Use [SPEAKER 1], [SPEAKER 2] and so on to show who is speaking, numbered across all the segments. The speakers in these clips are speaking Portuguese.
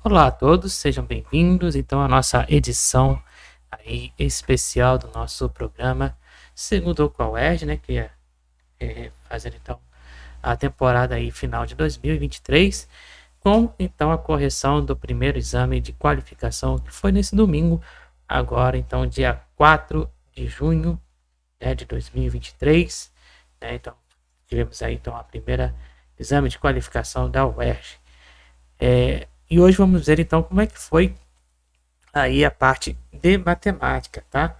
[SPEAKER 1] Olá a todos, sejam bem-vindos então à nossa edição aí especial do nosso programa Segundo o UERJ, né, que é fazendo então a temporada aí final de 2023, com então a correção do primeiro exame de qualificação que foi nesse domingo, agora então dia 4 de junho, né, de 2023, né, então tivemos aí então a primeira exame de qualificação da UERJ. E hoje vamos ver então como é que foi aí a parte de matemática, tá?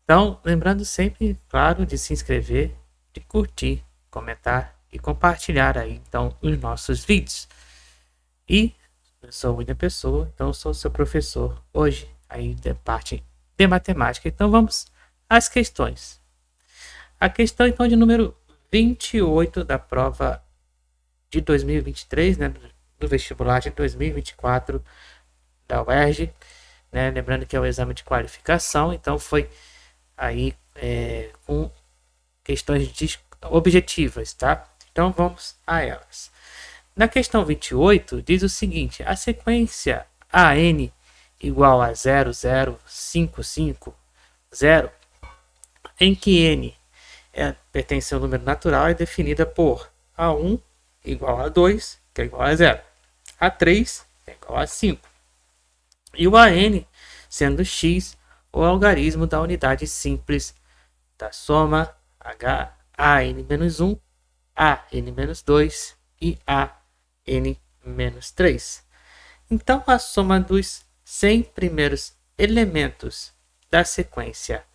[SPEAKER 1] Então, lembrando sempre, claro, de se inscrever, de curtir, comentar e compartilhar aí então os nossos vídeos. E eu sou o William Pessoa, então eu sou seu professor hoje aí da parte de matemática. Então vamos às questões. A questão então de número 28 da prova de 2023, né, do vestibular de 2024 da UERJ, né, lembrando que é o exame de qualificação, então foi aí com questões objetivas, tá? Então vamos a elas. Na questão 28 diz o seguinte: a sequência AN igual a 0,055,0, em que N pertence ao número natural, é definida por A1 igual a 2, que é igual a 0, A3 é igual a 5, e o AN sendo x o algarismo da unidade simples da soma AN-1, AN-2 e AN-3. Então, a soma dos 100 primeiros elementos da sequência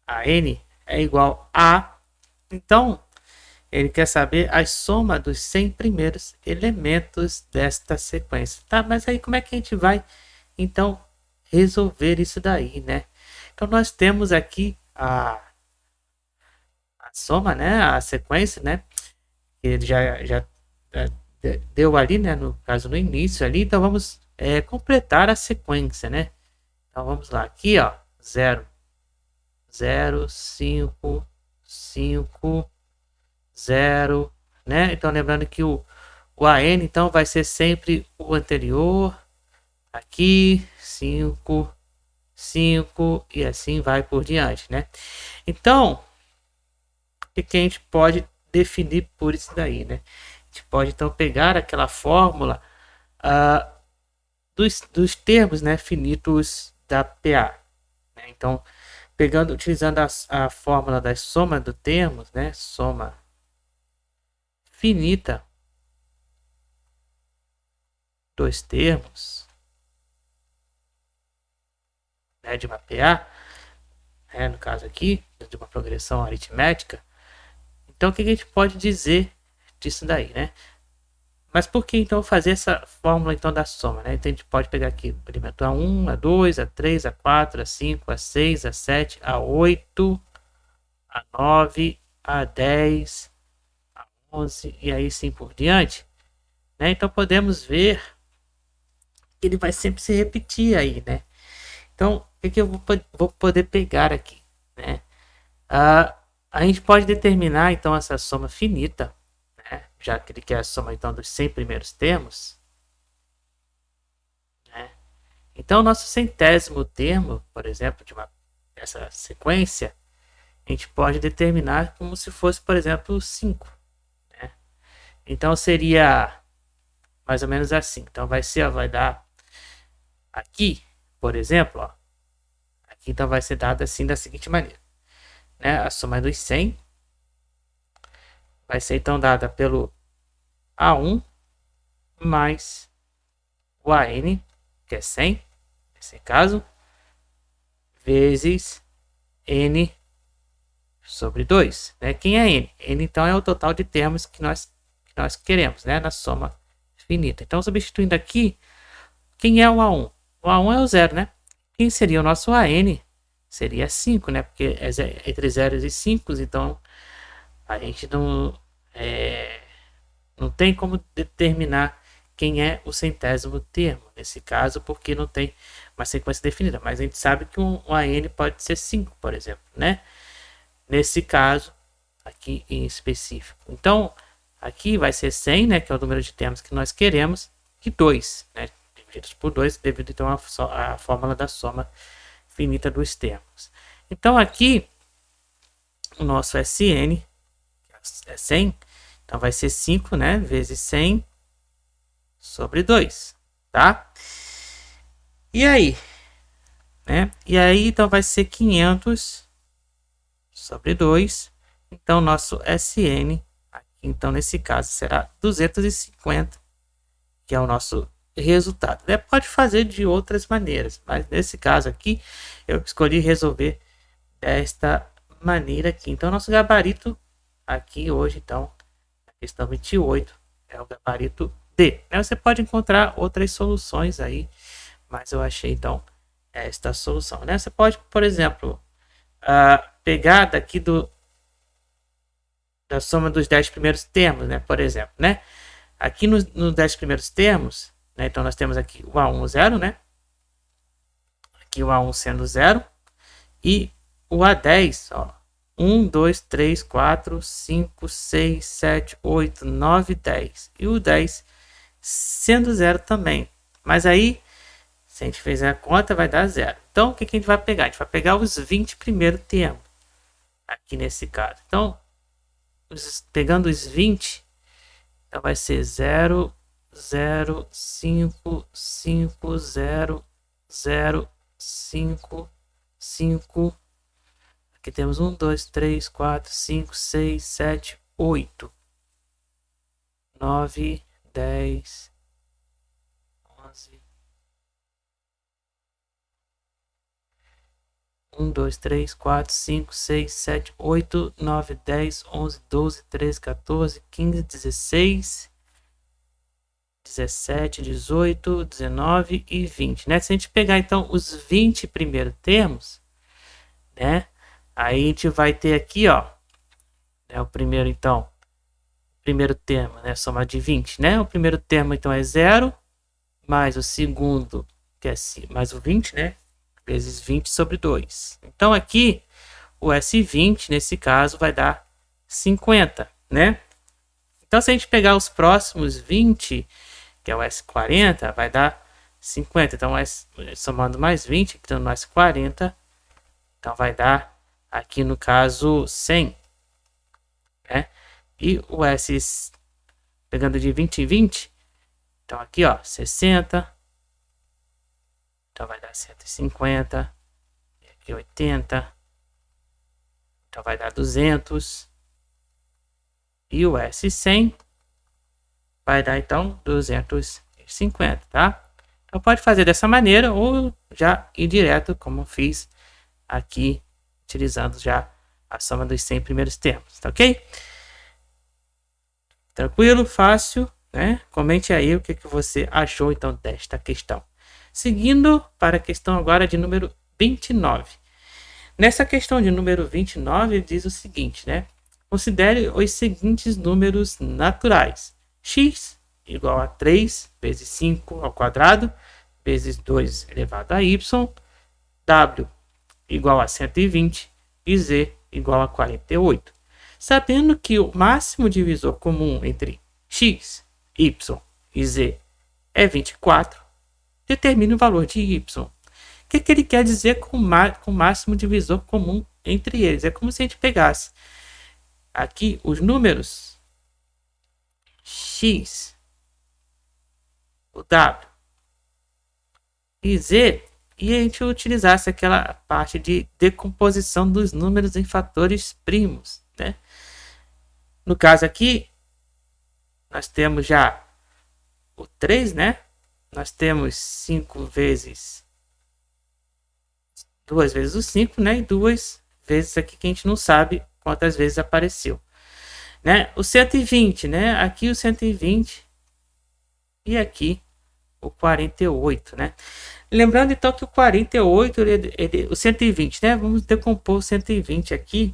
[SPEAKER 1] AN é igual a... Então, ele quer saber a soma dos 100 primeiros elementos desta sequência. Tá, mas aí como é que a gente vai, então, resolver isso daí, né? Então, nós temos aqui a soma, né? A sequência, né? Ele já deu ali, né? No caso, no início ali. Então, vamos completar a sequência, né? Então, vamos lá. Aqui, ó. 0, 0, 5, 5, 0, né? Então, lembrando que o AN, então, vai ser sempre o anterior. Aqui, 5, 5 e assim vai por diante, né? Então, o que a gente pode definir por isso daí, né? A gente pode, então, pegar aquela fórmula dos termos, né, finitos da PA. Né? Então, utilizando a fórmula da soma do termos, né, soma finita dos termos, né, de uma PA, no caso aqui, de uma progressão aritmética. Então, o que a gente pode dizer disso daí, né? Mas por que então fazer essa fórmula então da soma, né? Então a gente pode pegar aqui o elemento A1, A2, A3, A4, A5, A6, A7, A8, A9, A10, A11 e aí sim por diante, né? Então podemos ver que ele vai sempre se repetir aí, né? Então o que eu vou poder pegar aqui, né? A gente pode determinar então essa soma finita, né? Já que ele quer a soma então dos 100 primeiros termos, né? Então nosso centésimo termo, por exemplo, dessa sequência, a gente pode determinar como se fosse, por exemplo, 5, né? Então seria mais ou menos assim. Então vai dar aqui, por exemplo, ó, aqui então vai ser dado assim da seguinte maneira, né? A soma dos 100 vai ser então dada pelo A1 mais o AN, que é 100, nesse caso, vezes N sobre 2. Né? Quem é N? N, então, é o total de termos que nós queremos, né? Na soma finita. Então, substituindo aqui, quem é o A1? O A1 é o 0, né? Quem seria o nosso AN? Seria 5, né? Porque é entre 0 e 5, então a gente não tem como determinar quem é o centésimo termo, nesse caso, porque não tem uma sequência definida. Mas a gente sabe que um AN pode ser 5, por exemplo, né? Nesse caso, aqui em específico. Então, aqui vai ser 100, né? Que é o número de termos que nós queremos, e 2, né? divididos por 2, devido então à fórmula da soma finita dos termos. Então aqui o nosso SN é 100, então vai ser 5, né, vezes 100 sobre 2, tá? E aí, né? E aí então vai ser 500 sobre 2. Então nosso SN aqui, então nesse caso será 250, que é o nosso resultado. Pode fazer de outras maneiras, mas nesse caso aqui eu escolhi resolver desta maneira aqui. Então nosso gabarito aqui hoje, então, a questão 28 é o gabarito D. Você pode encontrar outras soluções aí, mas eu achei então esta solução, né? Você pode, por exemplo, pegar daqui da soma dos 10 primeiros termos, né? Por exemplo, né? Aqui nos 10 primeiros termos, né? Então nós temos aqui o A1, 0, né? Aqui o A1 sendo 0 e o A10, ó, 1, 2, 3, 4, 5, 6, 7, 8, 9, 10. E o 10 sendo 0 também. Mas aí, se a gente fizer a conta, vai dar 0. Então, o que a gente vai pegar? A gente vai pegar os 20 primeiros termos. Aqui nesse caso. Então, pegando os 20, então vai ser 0, 0, 5, 5, 0, 0, 5, 5. Aqui temos 1, 2, 3, 4, 5, 6, 7, 8, 9, 10, 11. 1, 2, 3, 4, 5, 6, 7, 8, 9, 10, 11, 12, 13, 14, 15, 16, 17, 18, 19 e 20, né? Se a gente pegar então os 20 primeiros termos, né? Aí a gente vai ter aqui, ó, né, o primeiro então, primeiro termo, né, soma de 20, né? O primeiro termo então é 0, mais o segundo, que é mais o 20, né? Vezes 20 sobre 2. Então aqui o S20 nesse caso vai dar 50, né? Então se a gente pegar os próximos 20, que é o S40, vai dar 50. Então somando mais 20, então no S40, então vai dar aqui no caso 100, né? E o S pegando de 20 em 20, então aqui ó, 60. Então vai dar 150, e aqui 80, então vai dar 200, e o S100 vai dar então 250, tá? Então pode fazer dessa maneira ou já ir direto, como eu fiz aqui, utilizando já a soma dos 100 primeiros termos, tá ok? Tranquilo, fácil, né? Comente aí o que você achou então desta questão. Seguindo para a questão agora de número 29. Nessa questão de número 29, diz o seguinte, né? Considere os seguintes números naturais. X igual a 3 vezes 5 ao quadrado, vezes 2 elevado a y. W igual a 120 e Z igual a 48. Sabendo que o máximo divisor comum entre x, y e z é 24, determine o valor de y. O que ele quer dizer com máximo divisor comum entre eles? É como se a gente pegasse aqui os números x, o w e z, e a gente utilizasse aquela parte de decomposição dos números em fatores primos, né? No caso aqui, nós temos já o 3, né? Nós temos 5 vezes 2 vezes o 5, né? E 2 vezes aqui que a gente não sabe quantas vezes apareceu, né? O 120, né? Aqui o 120 e aqui o 48, né? Lembrando então que o 48, o 120, né? Vamos decompor o 120 aqui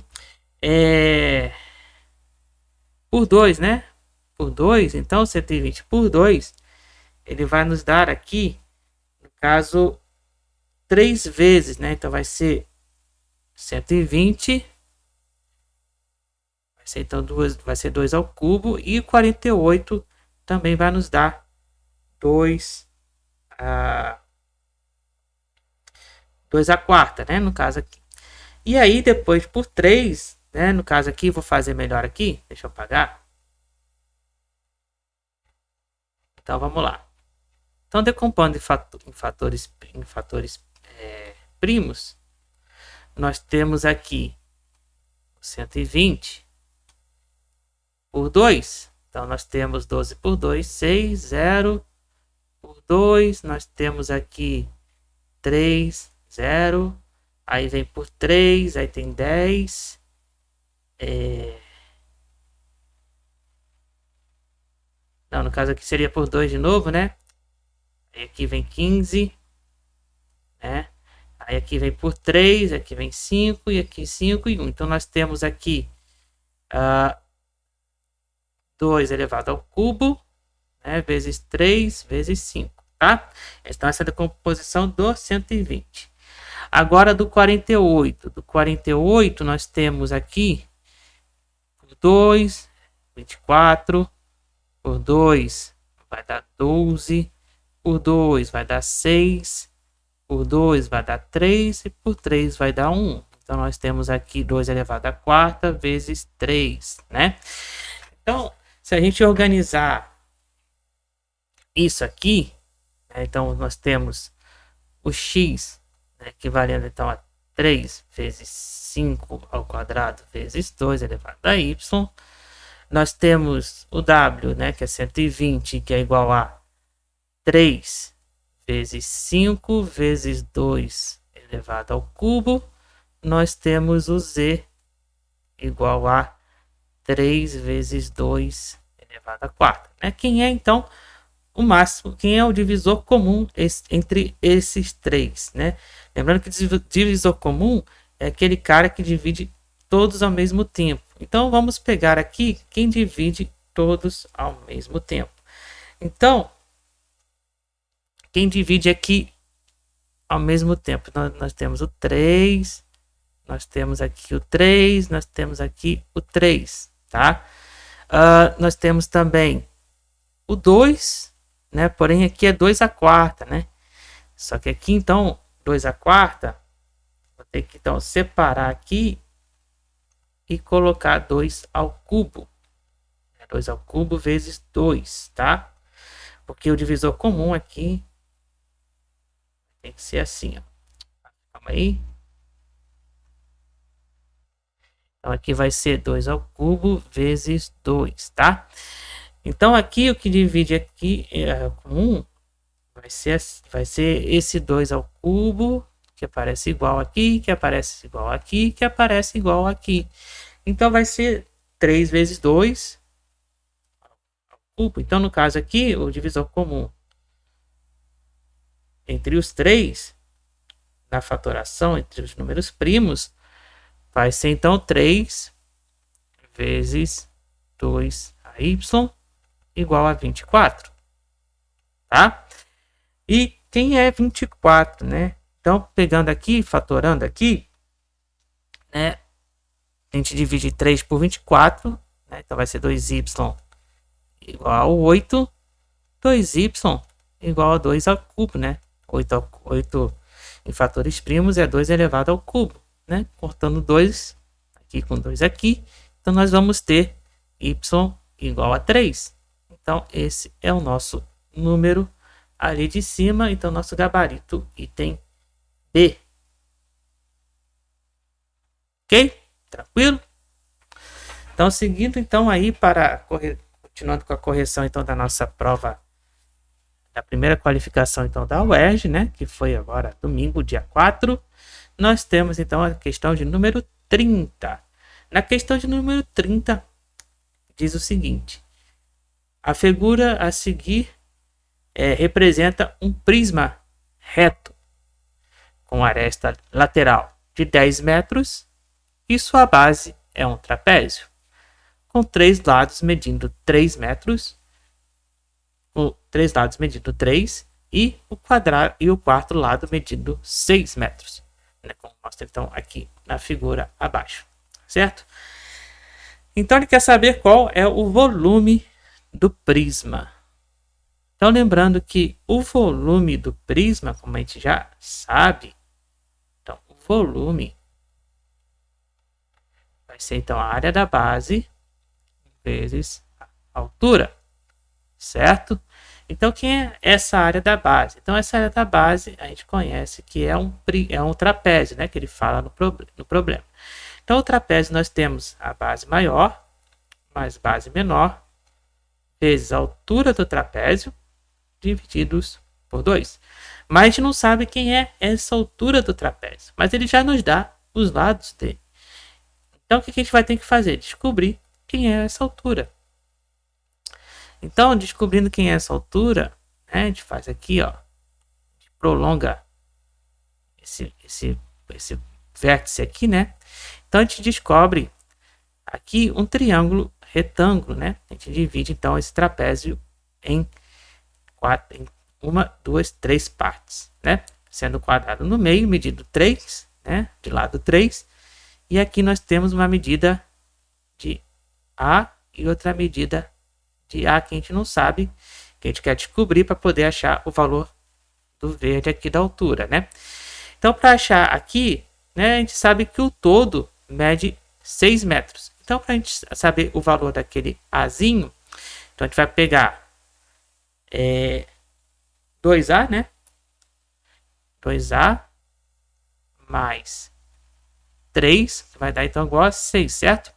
[SPEAKER 1] por 2, né? Por 2, então o 120 por 2, ele vai nos dar aqui, no caso, 3 vezes, né? Então vai ser 120, vai ser então 2 ao cubo, e 48 também vai nos dar 2 2 a quarta, né? No caso aqui. E aí, depois, por 3, né? No caso aqui, vou fazer melhor aqui. Deixa eu apagar. Então, vamos lá. Então, decompondo em fatores primos, nós temos aqui 120 por 2. Então, nós temos 12 por 2, 6, 0 por 2. Nós temos aqui 3, 0. Aí vem por 3, aí tem 10. Não, no caso aqui seria por 2 de novo, né? Aí aqui vem 15, né? Aí aqui vem por 3, aqui vem 5, e aqui 5 e 1. Então, nós temos aqui 2 elevado ao cubo, né? Vezes 3, vezes 5, tá? Então, essa é a decomposição do 120. Agora, do 48. Do 48, nós temos aqui por 2, 24. Por 2 vai dar 12. Por 2 vai dar 6. Por 2 vai dar 3. E por 3 vai dar 1. Então, nós temos aqui 2 elevado à quarta vezes 3, né? Então, se a gente organizar isso aqui, né? Então, nós temos o x, né? Equivalendo então a 3 vezes 5 ao quadrado vezes 2 elevado a y. Nós temos o w, né, que é 120, que é igual a 3 vezes 5 vezes 2 elevado ao cubo. Nós temos o z igual a 3 vezes 2 elevado a quarta. Né? Quem é, então, o máximo? Quem é o divisor comum entre esses três? Né? Lembrando que o divisor comum é aquele cara que divide todos ao mesmo tempo. Então, vamos pegar aqui quem divide todos ao mesmo tempo. Então, quem divide aqui ao mesmo tempo? Nós temos o 3, nós temos aqui o 3, nós temos aqui o 3, tá? Nós temos também o 2, né? Porém, aqui é 2 a quarta, né? Só que aqui, então, 2 a quarta, vou ter que, então, separar aqui e colocar 2 ao cubo. 2 ao cubo vezes 2, tá? Porque o divisor comum aqui tem que ser assim, ó. Calma aí. Então, aqui vai ser 2 ao cubo vezes 2, tá? Então, aqui o que divide aqui com 1 vai ser esse 2 ao cubo, que aparece igual aqui, que aparece igual aqui, que aparece igual aqui. Então, vai ser 3 vezes 2 ao cubo. Então, no caso aqui, o divisor comum entre os três, na fatoração entre os números primos, vai ser então 3 vezes 2ay igual a 24, tá? E quem é 24, né? Então, pegando aqui, fatorando aqui, né? A gente divide 3 por 24, né? Então vai ser 2y igual a 8, 2y igual a 2 ao cubo, né? 8 em fatores primos é 2 elevado ao cubo, né? Cortando 2 aqui com 2 aqui, então nós vamos ter y igual a 3. Então, esse é o nosso número ali de cima. Então, nosso gabarito, item B. Ok? Tranquilo? Então, seguindo então aí continuando com a correção então da nossa prova da primeira qualificação então da UERJ, né? Que foi agora domingo, dia 4. Nós temos então a questão de número 30. Na questão de número 30, diz o seguinte: a figura a seguir representa um prisma reto com aresta lateral de 10 metros e sua base é um trapézio, com 3 lados medindo 3 metros, com 3 lados medindo 3 e o quarto lado medindo 6 metros, né, como mostra então aqui na figura abaixo, certo? Então ele quer saber qual é o volume do prisma. Então, lembrando que o volume do prisma, como a gente já sabe, então, o volume vai ser então a área da base vezes a altura, certo? Então, quem é essa área da base? Então, essa área da base a gente conhece que é um trapézio, né? Que ele fala no problema. Então, o trapézio nós temos a base maior mais base menor vezes a altura do trapézio divididos por 2. Mas a gente não sabe quem é essa altura do trapézio, mas ele já nos dá os lados dele. Então, o que a gente vai ter que fazer? Descobrir quem é essa altura. Então, descobrindo quem é essa altura, né, a gente faz aqui, ó, prolonga esse vértice aqui, né? Então, a gente descobre aqui um triângulo retângulo, né? A gente divide, então, esse trapézio em 3 partes, né? Sendo o quadrado no meio, medido 3, né? De lado 3. E aqui nós temos uma medida de A e outra medida de A que a gente não sabe, que a gente quer descobrir para poder achar o valor do verde aqui da altura, né? Então, para achar aqui, né, a gente sabe que o todo mede 6 metros. Então, para a gente saber o valor daquele Azinho, então a gente vai pegar 2A, né? 2A mais 3, vai dar então igual a 6, certo?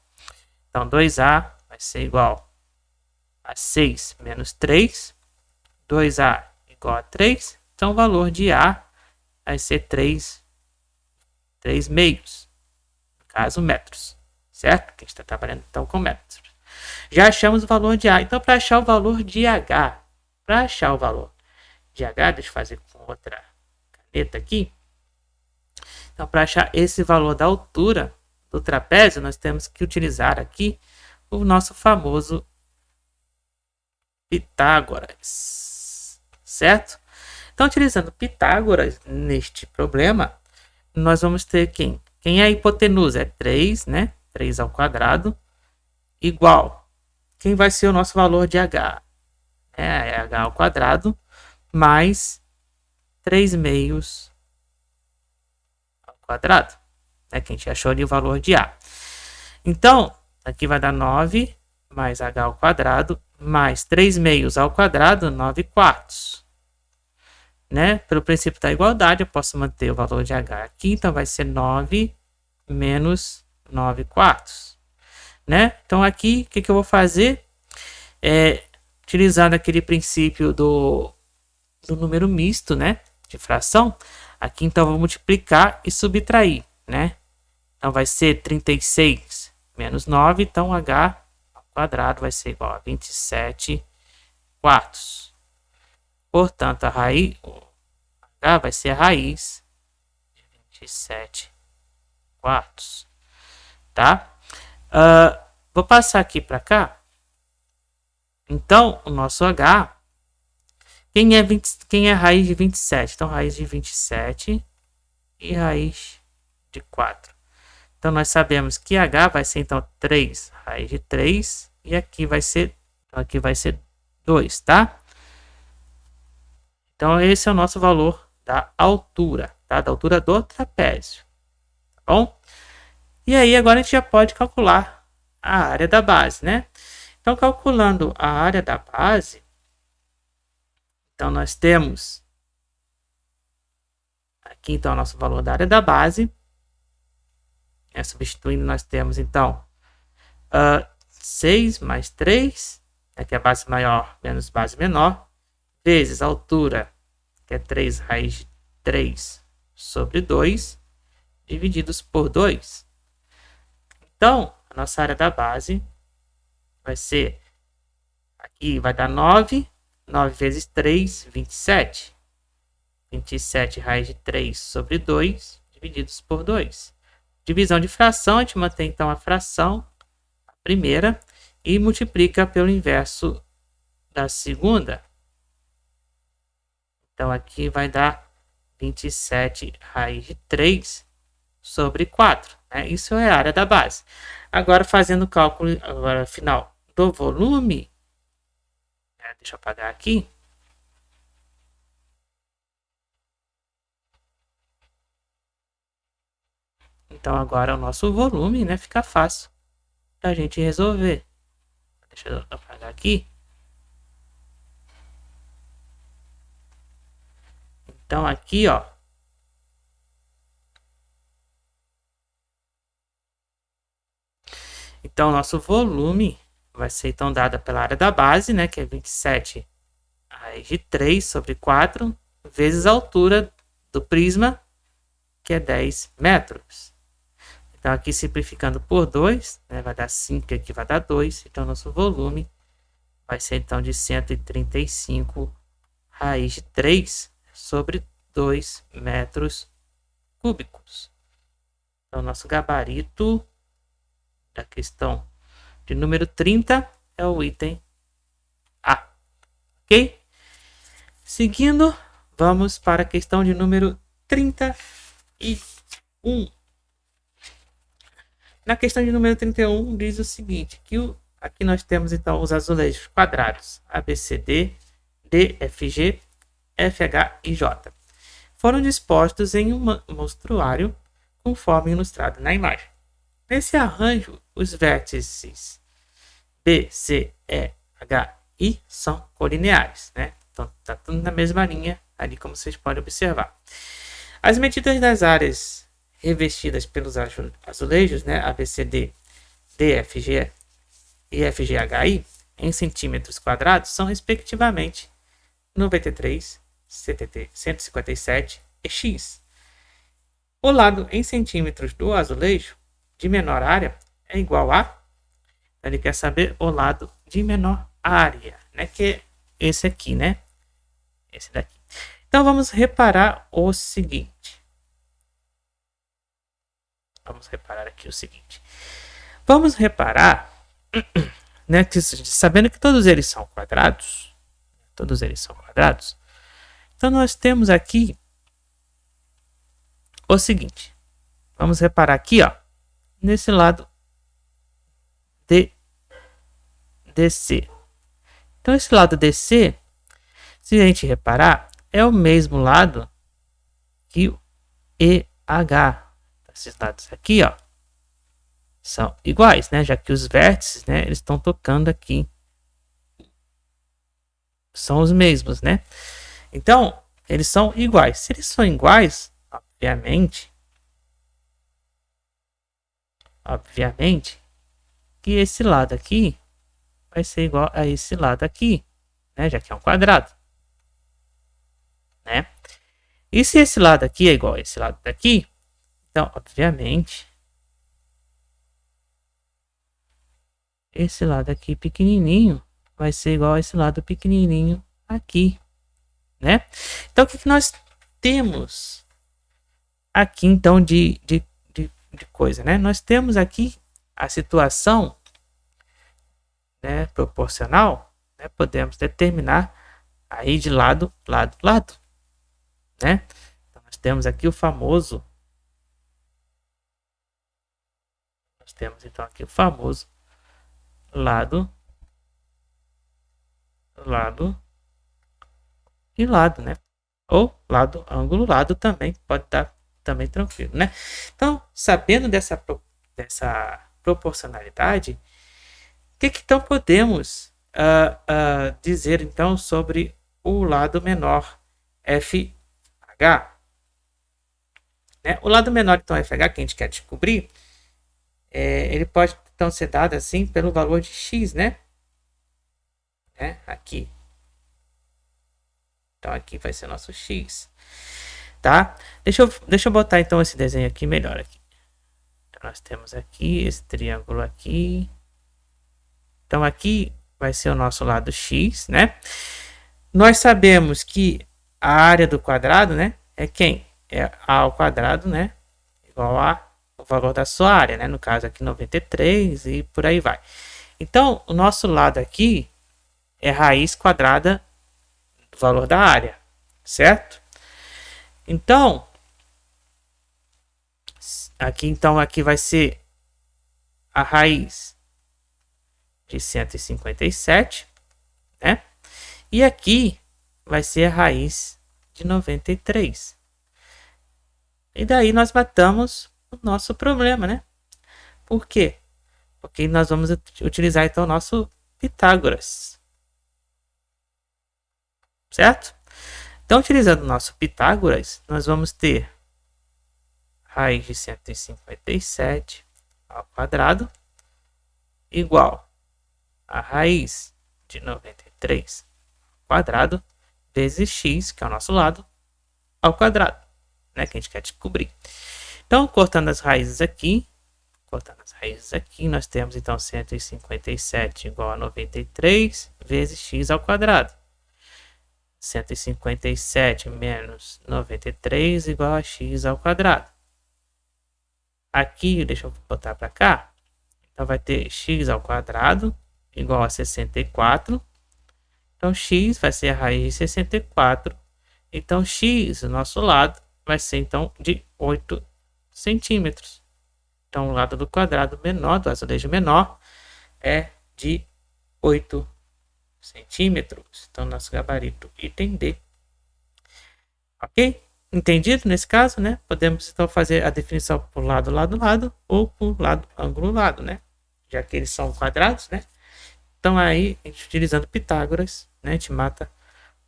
[SPEAKER 1] Então, 2A vai ser igual a 6 menos 3. 2A igual a 3. Então, o valor de A vai ser 3 meios. No caso, metros. Certo? Que a gente está trabalhando então com metros. Já achamos o valor de A. Então, para achar o valor de H, deixa eu fazer com outra caneta aqui. Então, para achar esse valor da altura do trapézio, nós temos que utilizar aqui o nosso famoso Pitágoras, certo? Então, utilizando Pitágoras neste problema, nós vamos ter quem? Quem é a hipotenusa? É 3, né? 3 ao quadrado, igual. Quem vai ser o nosso valor de H? É H ao quadrado, mais 3 meios ao quadrado. Né? Que a gente achou ali o valor de A. Então, aqui vai dar 9 mais H ao quadrado, mais 3 meios ao quadrado, 9 quartos. Né? Pelo princípio da igualdade, eu posso manter o valor de H aqui, então vai ser 9 menos 9 quartos. Né? Então aqui, o que eu vou fazer? Utilizando aquele princípio do número misto, né? De fração, aqui então eu vou multiplicar e subtrair, né? Então vai ser 36 menos 9, então H ao quadrado vai ser igual a 27 quartos. Portanto, a raiz, H vai ser a raiz de 27 quartos, tá? Vou passar aqui para cá. Então, o nosso H, quem é a raiz de 27? Então, raiz de 27 e raiz de 4. Então, nós sabemos que H vai ser, então, 3, raiz de 3, e aqui vai ser 2, tá? Então, esse é o nosso valor da altura, tá? Da altura do trapézio, tá bom? E aí, agora a gente já pode calcular a área da base, né? Então, calculando a área da base, então nós temos aqui, então, o nosso valor da área da base. Substituindo, nós temos, então, 6 mais 3, que é a base maior menos base menor, vezes a altura, que é 3 raiz de 3 sobre 2, divididos por 2. Então, a nossa área da base vai ser, aqui vai dar 9, 9 vezes 3, 27. 27 raiz de 3 sobre 2, divididos por 2. Divisão de fração, a gente mantém então a fração, a primeira, e multiplica pelo inverso da segunda. Então, aqui vai dar 27 raiz de 3 sobre 4. Né? Isso é a área da base. Agora, fazendo o cálculo final do volume, deixa eu apagar aqui. Então agora o nosso volume, né, fica fácil da gente resolver. Deixa eu apagar aqui. Então aqui, ó, então nosso volume vai ser então dado pela área da base, né, que é 27 raiz de 3 sobre 4, vezes a altura do prisma, que é 10 metros. Então aqui simplificando por 2, né, vai dar 5, aqui vai dar 2, então nosso volume vai ser então de 135 raiz de 3 sobre 2 metros cúbicos. Então nosso gabarito da questão de número 30 é o item A. Ok? Seguindo, vamos para a questão de número 31. Na questão de número 31 diz o seguinte, que aqui nós temos então os azulejos quadrados ABCD, DFG, FH e J. Foram dispostos em um mostruário conforme ilustrado na imagem. Nesse arranjo, os vértices B, C, E, H, I são colineares, né? Então está tudo na mesma linha ali, como vocês podem observar. As medidas das áreas revestidas pelos azulejos, né, ABCD, DFG e FGHI, em centímetros quadrados, são respectivamente 93, 157 e X. O lado em centímetros do azulejo de menor área é igual a, ele quer saber o lado de menor área, né, que é esse aqui, né, esse daqui. Então vamos reparar o seguinte. Vamos reparar aqui o seguinte. Vamos reparar, né, que, sabendo que todos eles são quadrados, então nós temos aqui o seguinte. Vamos reparar aqui, ó, nesse lado de DC. Então esse lado DC, se a gente reparar, é o mesmo lado que o EH. Esses lados aqui, ó, são iguais, né? Já que os vértices, né, eles estão tocando aqui, são os mesmos, né? Então, eles são iguais. Se eles são iguais, obviamente, que esse lado aqui vai ser igual a esse lado aqui, né? Já que é um quadrado, né? E se esse lado aqui é igual a esse lado daqui, então, obviamente, esse lado aqui pequenininho vai ser igual a esse lado pequenininho aqui, né? Então, o que nós temos aqui, então, de coisa, né? Nós temos aqui a situação, né, proporcional, né? Podemos determinar aí de lado, né? Então, nós temos aqui o famoso, lado e lado, né? Ou lado, ângulo, lado também pode estar também tranquilo, né? Então, sabendo dessa proporcionalidade, o que então podemos dizer então sobre o lado menor FH? Né? O lado menor então FH que a gente quer descobrir, ele pode então ser dado assim pelo valor de x, né? Aqui. Então aqui vai ser nosso x, tá? Deixa eu botar então esse desenho aqui melhor aqui. Então, nós temos aqui esse triângulo aqui. Então aqui vai ser o nosso lado x, né? Nós sabemos que a área do quadrado, né, é quem? É a ao quadrado, né, igual a o valor da sua área, né? No caso aqui 93 e por aí vai. Então, o nosso lado aqui é raiz quadrada do valor da área, certo? Então, aqui vai ser a raiz de 157, né? E aqui vai ser a raiz de 93. E daí nós matamos o nosso problema, né? Por quê? Porque nós vamos utilizar então o nosso Pitágoras. Certo? Então, utilizando o nosso Pitágoras, nós vamos ter raiz de 157 ao quadrado igual a raiz de 93 ao quadrado vezes x, que é o nosso lado, ao quadrado, né, que a gente quer descobrir. Então, cortando as raízes aqui, nós temos então 157 igual a 93 vezes x ao quadrado. 157 menos 93 igual a x ao quadrado. Aqui, deixa eu botar para cá. Então, vai ter x ao quadrado igual a 64. Então, x vai ser a raiz de 64. Então, x, do nosso lado, vai ser então de 8 centímetros. Então, o lado do quadrado menor, do azulejo menor, é de 8 centímetros. Então, nosso gabarito item D. Ok? Entendido nesse caso, né? Podemos então fazer a definição por lado, ou por lado, ângulo, lado, né? Já que eles são quadrados, né? Então, aí, a gente, utilizando Pitágoras, né? A gente mata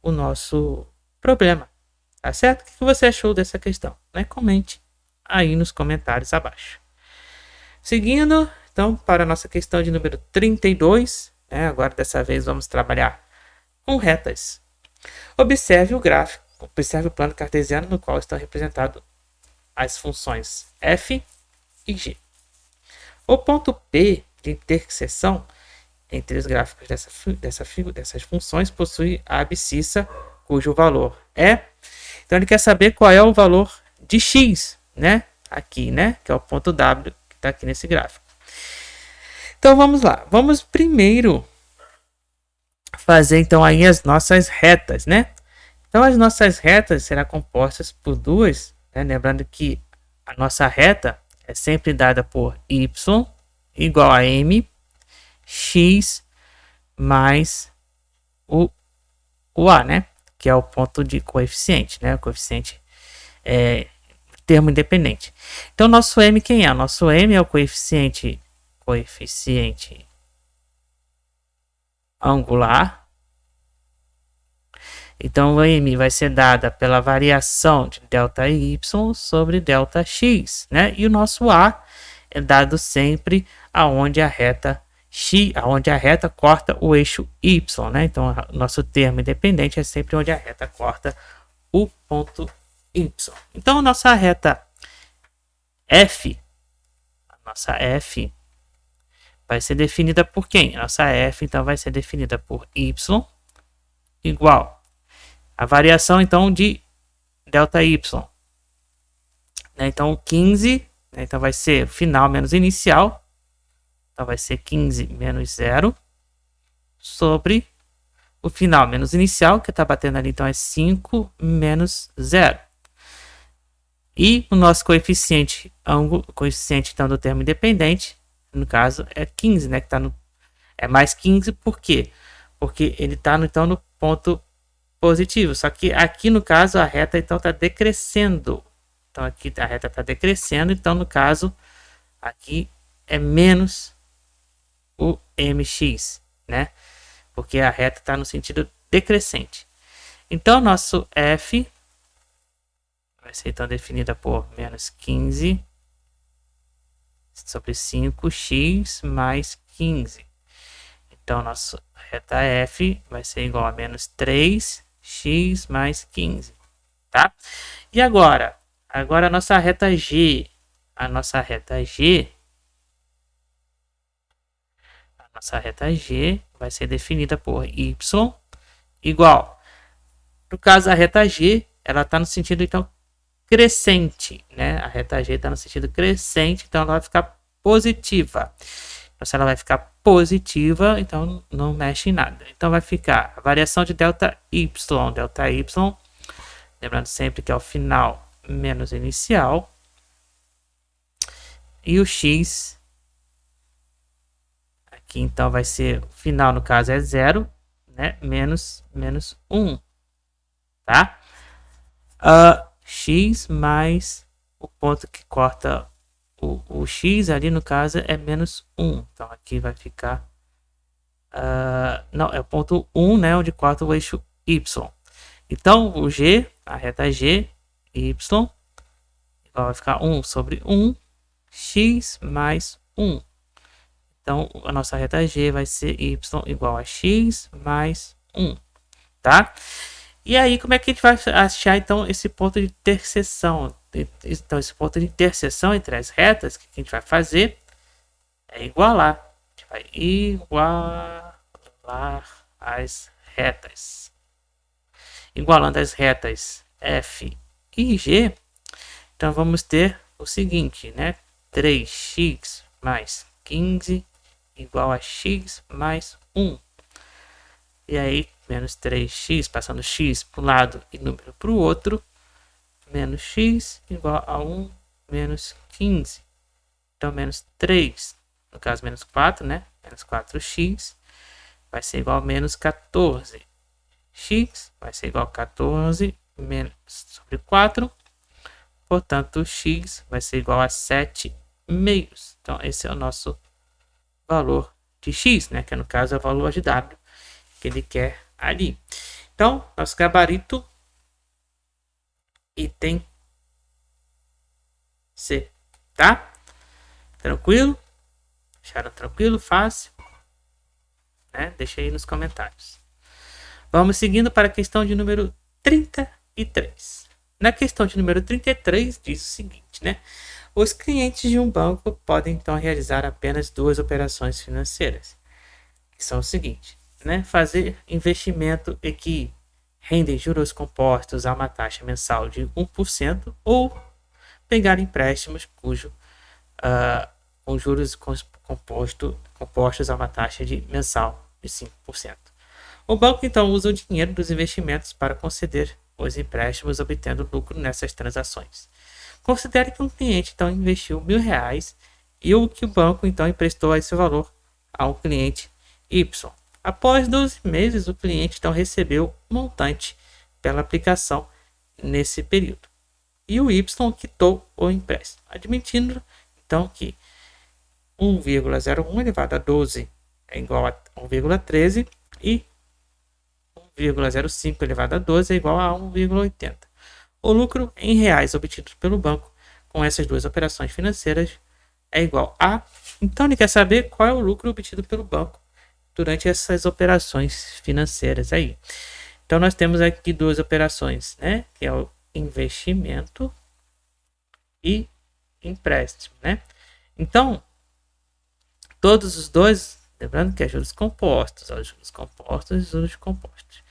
[SPEAKER 1] o nosso problema. Tá certo? O que você achou dessa questão? Né? Comente aí nos comentários abaixo. Seguindo, então, para a nossa questão de número 32, né? Agora, dessa vez, vamos trabalhar com retas. Observe o gráfico, observe o plano cartesiano no qual estão representadas as funções f e g. O ponto P de interseção entre os gráficos dessas funções possui a abscissa cujo valor é. Então ele quer saber qual é o valor de x, né? Aqui, né? Que é o ponto W que está aqui nesse gráfico. Então vamos lá. Vamos primeiro fazer então aí as nossas retas, né? Então as nossas retas serão compostas por duas, né? Lembrando que a nossa reta é sempre dada por y igual a m x mais o a, né? Que é o ponto de coeficiente, né? O coeficiente é termo independente. Então, nosso m quem é? Nosso m é o coeficiente angular. Então, o m vai ser dada pela variação de ΔY sobre ΔX, né? E o nosso a é dado sempre aonde a reta corta o eixo y, né? Então, nosso termo independente é sempre onde a reta corta o ponto y. Então, nossa reta f, vai ser definida por quem? Nossa f, então, vai ser definida por y igual a variação, então, de ΔY. Né? Então, 15, né? Então, vai ser final menos inicial. Então, vai ser 15 menos 0 sobre o final menos inicial, que está batendo ali, então, é 5 menos 0. E o nosso coeficiente então, do termo independente, no caso, é 15, né? Que tá é mais 15, por quê? Porque ele está, então, no ponto positivo. Só que aqui, no caso, a reta, então, está decrescendo. Então, aqui a reta está decrescendo. Então, no caso, aqui é menos o mx, né? Porque a reta está no sentido decrescente. Então, nosso f vai ser então definida por menos 15 sobre 5x mais 15. Então, nossa reta f vai ser igual a menos 3x mais 15. Tá? E agora a nossa reta g. A nossa reta g vai ser definida por y igual. No caso, a reta g, ela está no sentido, então, crescente, né? A reta g está no sentido crescente, então ela vai ficar positiva. Então, se ela vai ficar positiva, então não mexe em nada. Então, vai ficar a variação de ΔY, lembrando sempre que é o final menos inicial, e o x aqui, então, vai ser, o final, no caso, é 0, né? Menos 1, tá? X mais o ponto que corta o x ali no caso é menos 1. Então aqui vai ficar... não, é o ponto 1, né? Onde corta o eixo y. Então o g, a reta g, y, vai ficar 1 sobre 1, x mais 1. Então a nossa reta g vai ser y igual a x mais 1, tá? E aí como é que a gente vai achar então esse ponto de interseção? Então esse ponto de interseção entre as retas, que a gente vai fazer é igualar. A gente vai igualar as retas. Igualando as retas f e g, então vamos ter o seguinte, né? 3x mais 15 igual a x mais 1. E aí, menos 3x, passando x para um lado e número para o outro, menos x igual a 1 menos 15. Então, menos 3, no caso, menos 4, né? Menos 4x vai ser igual a menos 14. X vai ser igual a 14 menos sobre 4. Portanto, x vai ser igual a 7 meios. Então, esse é o nosso valor de x, né? Que no caso é o valor de w que ele quer ali. Então, nosso gabarito, item C, tá? Tranquilo? Acharam tranquilo? Fácil? Né? Deixa aí nos comentários. Vamos seguindo para a questão de número 33. Na questão de número 33, diz o seguinte, né? Os clientes de um banco podem, então, realizar apenas duas operações financeiras, que são o seguinte, né? Fazer investimento e que rendem juros compostos a uma taxa mensal de 1% ou pegar empréstimos cujo com juros compostos a uma taxa de mensal de 5%. O banco, então, usa o dinheiro dos investimentos para conceder os empréstimos, obtendo lucro nessas transações. Considere que um cliente, então, investiu R$1.000 e o que o banco, então, emprestou esse valor a um cliente Y. Após 12 meses, o cliente, então, recebeu o montante pela aplicação nesse período. E o Y quitou o empréstimo, admitindo, então, que 1,01 elevado a 12 é igual a 1,13 e 1,05 elevado a 12 é igual a 1,80. O lucro em reais obtido pelo banco com essas duas operações financeiras é igual a... Então, ele quer saber qual é o lucro obtido pelo banco durante essas operações financeiras aí. Então, nós temos aqui duas operações, né? Que é o investimento e empréstimo, né? Então, todos os dois, lembrando que é juros compostos, juros compostos e juros compostos.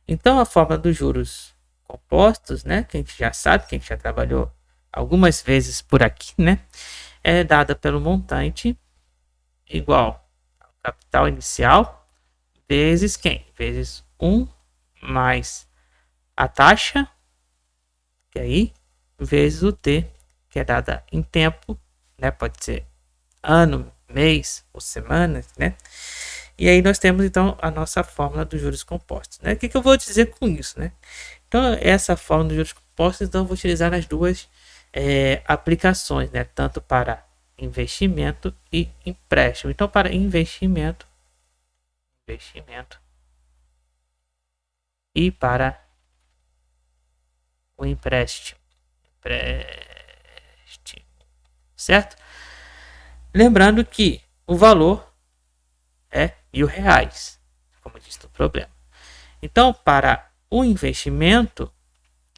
[SPEAKER 1] Então, a forma dos juros compostos, né, que a gente já sabe, que a gente já trabalhou algumas vezes por aqui, né, é dada pelo montante igual ao capital inicial vezes quem? Vezes 1 mais a taxa, que aí, vezes o t, que é dada em tempo, né, pode ser ano, mês ou semanas, né? E aí nós temos então a nossa fórmula dos juros compostos, né? O que eu vou dizer com isso, né? Então essa fórmula dos juros compostos, então eu vou utilizar nas duas aplicações, né? Tanto para investimento e empréstimo. Então para investimento e para o empréstimo, certo? Lembrando que o valor é R$1.000, como diz no problema. Então, para o investimento,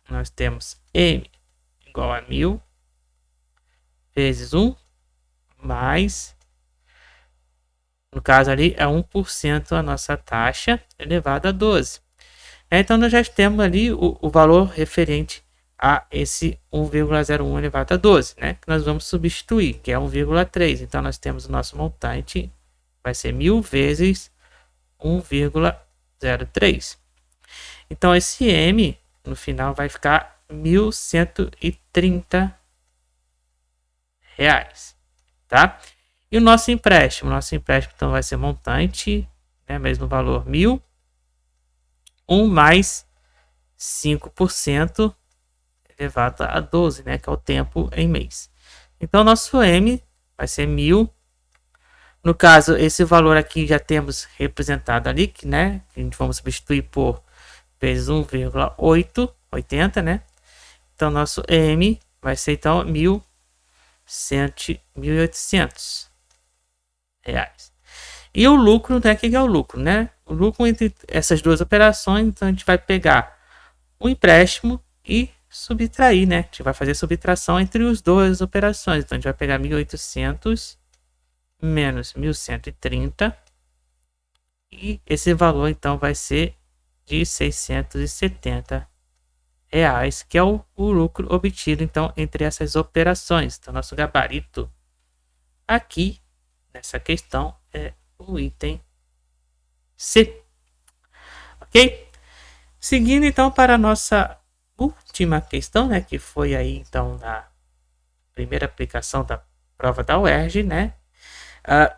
[SPEAKER 1] nós temos M igual a 1.000 vezes 1 mais, no caso ali, é 1% a nossa taxa elevada a 12. Então, nós já temos ali o valor referente a esse 1,01 elevado a 12, né? Que nós vamos substituir, que é 1,3. Então, nós temos o nosso montante, vai ser 1.000 vezes 1,03. Então, esse M, no final, vai ficar R$1.130, tá? E o nosso empréstimo? Nosso empréstimo, então, vai ser montante, né? Mesmo valor 1.000, 1 mais 5% elevado a 12, né? Que é o tempo em mês. Então, nosso M vai ser 1000. No caso, esse valor aqui já temos representado ali, né? A gente vamos substituir por vezes 1,880, né? Então, nosso M vai ser, então, 1.800 reais. E o lucro, né? O que é o lucro, né? O lucro entre essas duas operações, então, a gente vai pegar o empréstimo e subtrair, né? A gente vai fazer subtração entre as duas operações. Então, a gente vai pegar 1.800 menos 1.130 e esse valor então vai ser de 670 reais, que é o lucro obtido então entre essas operações. Então nosso gabarito aqui nessa questão é o item C. Ok? Seguindo então para a nossa última questão, né, que foi aí então na primeira aplicação da prova da UERJ, né?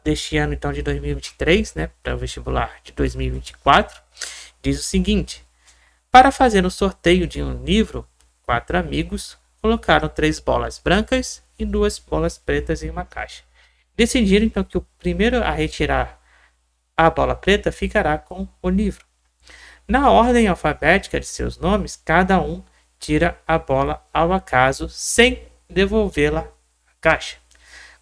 [SPEAKER 1] Deste ano então de 2023, né, para o vestibular de 2024, diz o seguinte: para fazer o sorteio de um livro, 4 amigos colocaram 3 bolas brancas e 2 bolas pretas em uma caixa. Decidiram então que o primeiro a retirar a bola preta ficará com o livro. Na ordem alfabética de seus nomes, cada um tira a bola ao acaso sem devolvê-la à caixa.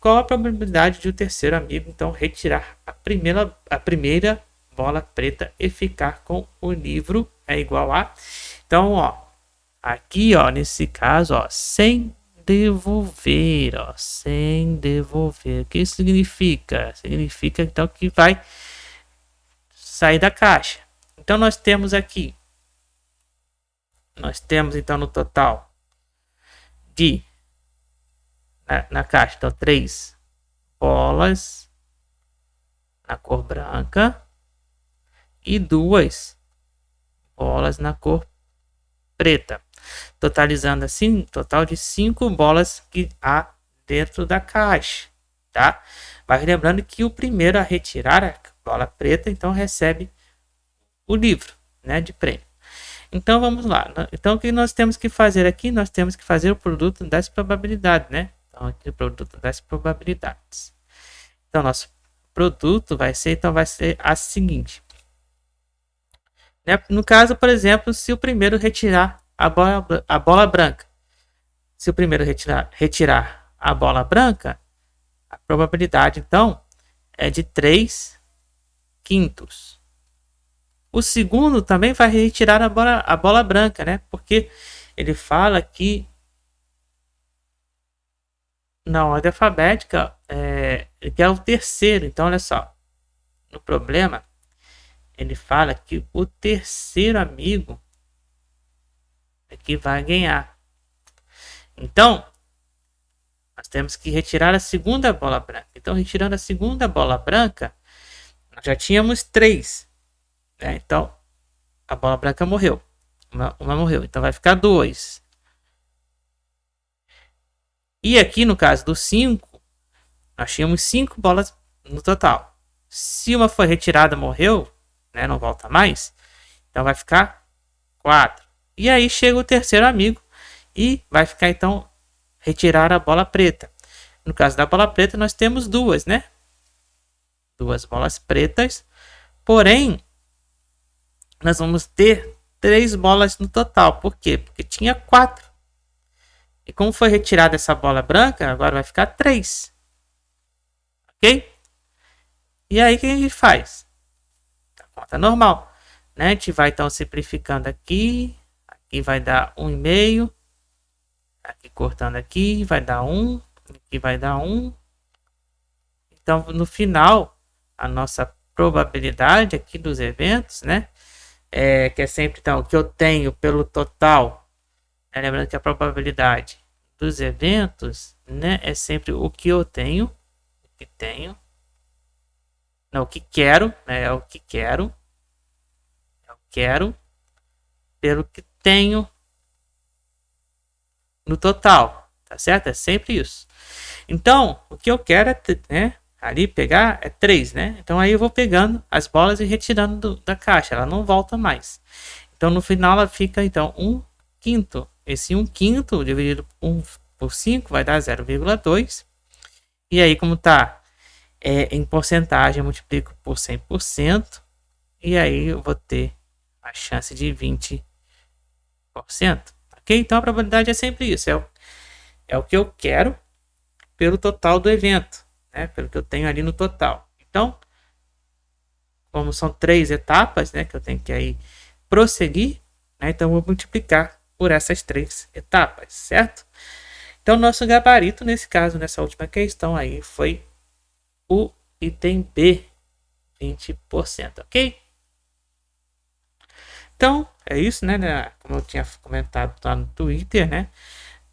[SPEAKER 1] Qual a probabilidade de o terceiro amigo então retirar a primeira bola preta e ficar com o livro é igual a? Então, ó, aqui, ó, nesse caso, ó, sem devolver, ó, sem devolver. O que isso significa? Significa então que vai sair da caixa. Então nós temos aqui, então no total de na caixa, então 3 bolas na cor branca e 2 bolas na cor preta, totalizando assim total de 5 bolas que há dentro da caixa, tá? Mas lembrando que o primeiro a retirar a bola preta então recebe o livro, né, de prêmio. Então vamos lá. Então o que nós temos que fazer aqui? Nós temos que fazer o produto das probabilidades, né? Então aqui o produto das probabilidades. Então nosso produto vai ser a seguinte. Né? No caso, por exemplo, se o primeiro retirar a bola branca. Se o primeiro retirar a bola branca, a probabilidade então é de 3/5. O segundo também vai retirar a bola branca, né? Porque ele fala que na ordem alfabética que é o terceiro. Então, olha só. No problema, ele fala que o terceiro amigo é que vai ganhar. Então, nós temos que retirar a segunda bola branca. Então, retirando a segunda bola branca, nós já tínhamos 3. Então, a bola branca morreu. Uma morreu. Então, vai ficar 2. E aqui, no caso do 5, nós tínhamos 5 bolas no total. Se uma foi retirada, morreu, né, não volta mais. Então, vai ficar 4. E aí, chega o terceiro amigo e vai ficar, então, retirar a bola preta. No caso da bola preta, nós temos 2, né? 2 bolas pretas. Porém, nós vamos ter 3 bolas no total. Por quê? Porque tinha 4. E como foi retirada essa bola branca, agora vai ficar 3. Ok? E aí o que a gente faz? A conta normal. Né? A gente vai então simplificando aqui. Aqui vai dar 1,5. Aqui cortando aqui vai dar 1. Aqui vai dar 1. Então no final, a nossa probabilidade aqui dos eventos, né? Que é sempre então o que eu tenho pelo total. Lembrando que a probabilidade dos eventos, né, é sempre o que eu tenho, não, o que quero, né, é o que quero, pelo que tenho no total, tá certo? É sempre isso. Então, o que eu quero né, ali pegar é 3, né? Então aí eu vou pegando as bolas e retirando da caixa, ela não volta mais. Então no final ela fica então 1/5. Esse 1/5 dividido por 5 vai dar 0,2. E aí, como está em porcentagem, eu multiplico por 100%. E aí eu vou ter a chance de 20%. Ok? Então a probabilidade é sempre isso. É o que eu quero pelo total do evento, né? Pelo que eu tenho ali no total. Então, como são 3 etapas, né? Que eu tenho que aí prosseguir, né? Então eu vou multiplicar por essas 3 etapas, certo? Então nosso gabarito nesse caso, nessa última questão aí, foi o item B, 20%, ok? Então, é isso, né? Como eu tinha comentado lá no Twitter, né?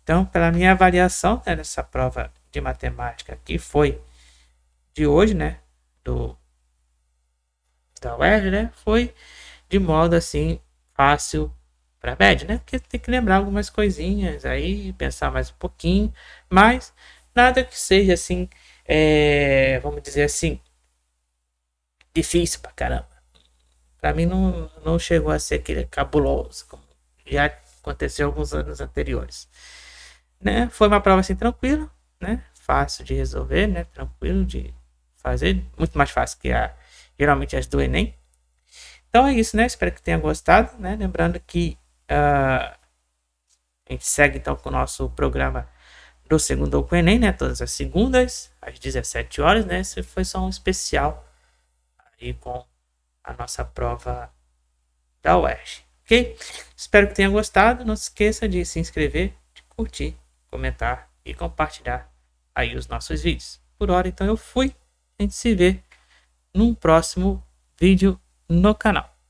[SPEAKER 1] Então, pela minha avaliação, né, nessa prova de matemática que foi de hoje, né? Da UERJ, né? Foi de modo assim fácil para média, né? Porque tem que lembrar algumas coisinhas aí, pensar mais um pouquinho, mas nada que seja assim, vamos dizer assim, difícil pra caramba. Para mim não chegou a ser aquele cabuloso, como já aconteceu alguns anos anteriores. Né? Foi uma prova assim tranquila, né? Fácil de resolver, né? Tranquilo de fazer, muito mais fácil que geralmente as do Enem. Então é isso, né? Espero que tenha gostado, né? Lembrando que a gente segue então com o nosso programa do Segundo com o Enem, né? Todas as segundas, às 17 horas, né? Esse foi só um especial aí com a nossa prova da UERJ, ok? Espero que tenha gostado. Não se esqueça de se inscrever, de curtir, comentar e compartilhar aí os nossos vídeos. Por hora, então eu fui. A gente se vê num próximo vídeo no canal.